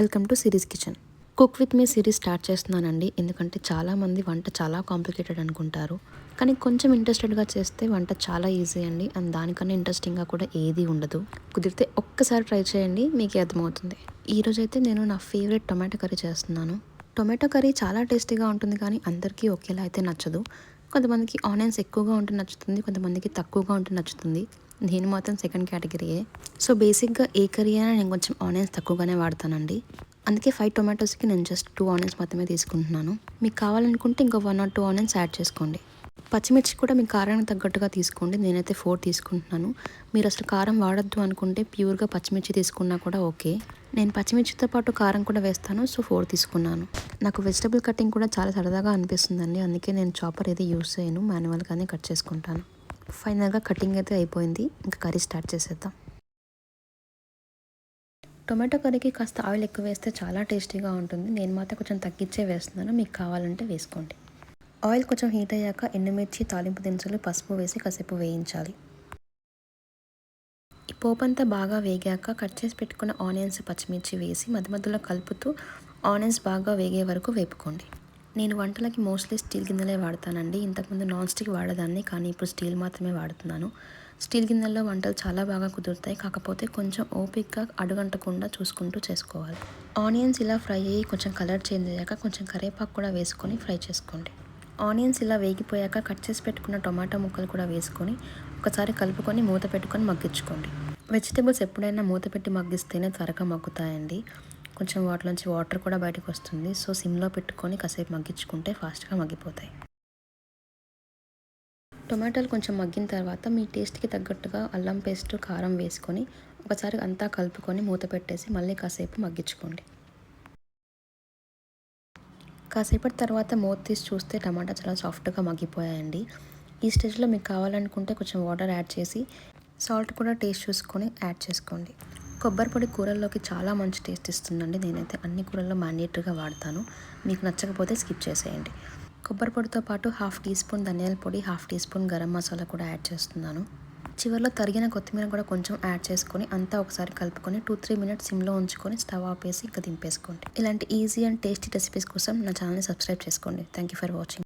Welcome to series kitchen. Cook with me series start చేస్తున్నానండి. ఎందుకంటే చాలామంది వంట చాలా కాంప్లికేటెడ్ అనుకుంటారు, కానీ కొంచెం ఇంట్రెస్టెడ్గా చేస్తే వంట చాలా ఈజీ అండి. అండ్ దానికన్నా ఇంట్రెస్టింగ్గా కూడా ఏది ఉండదు. కుదిరితే ఒక్కసారి ట్రై చేయండి, మీకే అర్థమవుతుంది. ఈరోజైతే నేను నా ఫేవరెట్ టొమాటో కర్రీ చేస్తున్నాను. టొమాటో కర్రీ చాలా టేస్టీగా ఉంటుంది, కానీ అందరికీ ఒకేలా అయితే నచ్చదు. కొంతమందికి ఆనియన్స్ ఎక్కువగా ఉంటే నచ్చుతుంది, కొంతమందికి తక్కువగా ఉంటే నచ్చుతుంది. నేను మాత్రం సెకండ్ కేటగిరీయే. సో బేసిక్గా ఏ కర్రీ అయినా నేను కొంచెం ఆనియన్స్ తక్కువగానే వాడతానండి. అందుకే 5 టొమాటోస్కి నేను జస్ట్ 2 ఆనియన్స్ మాత్రమే తీసుకుంటున్నాను. మీకు కావాలనుకుంటే ఇంకో 1 or 2 ఆనియన్స్ యాడ్ చేసుకోండి. పచ్చిమిర్చి కూడా మీ కారానికి తగ్గట్టుగా తీసుకోండి. నేనైతే 4 తీసుకుంటున్నాను. మీరు అసలు కారం వాడద్దు అనుకుంటే ప్యూర్గా పచ్చిమిర్చి తీసుకున్నా కూడా ఓకే. నేను పచ్చిమిర్చితో పాటు కారం కూడా వేస్తాను, సో 4 తీసుకున్నాను. నాకు వెజిటబుల్ కటింగ్ కూడా చాలా సరదాగా అనిపిస్తుందండి. అందుకే నేను చాపర్ ఏది యూస్ చేయను, మాన్యువల్గానే కట్ చేసుకుంటాను. ఫైనల్గా కటింగ్ అయితే అయిపోయింది. ఇంకా కర్రీ స్టార్ట్ చేసేద్దాం. టొమాటో కర్రీకి కాస్త ఆయిల్ ఎక్కువ వేస్తే చాలా టేస్టీగా ఉంటుంది. నేను మాత్రం కొంచెం తగ్గించే వేస్తున్నాను, మీకు కావాలంటే వేసుకోండి. ఆయిల్ కొంచెం హీట్ అయ్యాక ఎండుమిర్చి, తాలింపు దినుసులు, పసుపు వేసి కాసేపు వేయించాలి. ఈ పోపు అంతా బాగా వేగాక కట్ చేసి పెట్టుకున్న ఆనియన్స్, పచ్చిమిర్చి వేసి మధ్య మధ్యలో కలుపుతూ ఆనియన్స్ బాగా వేగే వరకు వేపుకోండి. నేను వంటలకి మోస్ట్లీ స్టీల్ గిన్నెలే వాడతానండి. ఇంతకుముందు నాన్ స్టిక్ వాడేదాన్ని, కానీ ఇప్పుడు స్టీల్ మాత్రమే వాడుతున్నాను. స్టీల్ గిన్నెల్లో వంటలు చాలా బాగా కుదురుతాయి, కాకపోతే కొంచెం ఓపిక్గా అడుగంటకుండా చూసుకుంటూ చేసుకోవాలి. ఆనియన్స్ ఇలా ఫ్రై అయ్యి కొంచెం కలర్ చేంజ్ అయ్యాక కొంచెం కరివేపాకు కూడా వేసుకొని ఫ్రై చేసుకోండి. ఆనియన్స్ ఇలా వేగిపోయాక కట్ చేసి పెట్టుకున్న టొమాటో ముక్కలు కూడా వేసుకొని ఒకసారి కలుపుకొని మూత పెట్టుకొని మగ్గించుకోండి. వెజిటేబుల్స్ ఎప్పుడైనా మూత పెట్టి మగ్గిస్తేనే త్వరగా మగ్గుతాయండి. కొంచెం వాటిలోంచి వాటర్ కూడా బయటకు వస్తుంది. సో సిమ్లో పెట్టుకొని కాసేపు మగ్గించుకుంటే ఫాస్ట్గా మగ్గిపోతాయి. టొమాటోలు కొంచెం మగ్గిన తర్వాత మీ టేస్ట్కి తగ్గట్టుగా అల్లం పేస్ట్, కారం వేసుకొని ఒకసారి అంతా కలుపుకొని మూత పెట్టేసి మళ్ళీ కాసేపు మగ్గించుకోండి. కాసేపటి తర్వాత మూత తీసి చూస్తే టమాటా చాలా సాఫ్ట్గా మగ్గిపోయాయండి. ఈ స్టేజ్లో మీకు కావాలనుకుంటే కొంచెం వాటర్ యాడ్ చేసి సాల్ట్ కూడా టేస్ట్ చూసుకొని యాడ్ చేసుకోండి. కొబ్బరి పొడి కూరల్లోకి చాలా మంచి టేస్ట్ ఇస్తుందండి. నేనైతే అన్ని కూరల్లో మ్యాండేటరీగా వాడతాను. మీకు నచ్చకపోతే స్కిప్ చేసేయండి. కొబ్బరి పొడితో పాటు 1/2 టీ స్పూన్ ధనియాల పొడి, 1/2 టీ స్పూన్ గరం మసాలా కూడా యాడ్ చేస్తున్నాను. చివరిలో తరిగిన కొత్తిమీర కూడా కొంచెం యాడ్ చేసుకొని అంతా ఒకసారి కలుపుకొని 2-3 మినిట్స్ సిమ్లో ఉంచుకొని స్టవ్ ఆపేసి ఇంకా దింపేసుకోండి. ఇలాంటి ఈజీ అండ్ టేస్టీ రెసిపీస్ కోసం నా ఛానల్ని సబ్స్క్రైబ్ చేసుకోండి. Thank you for watching.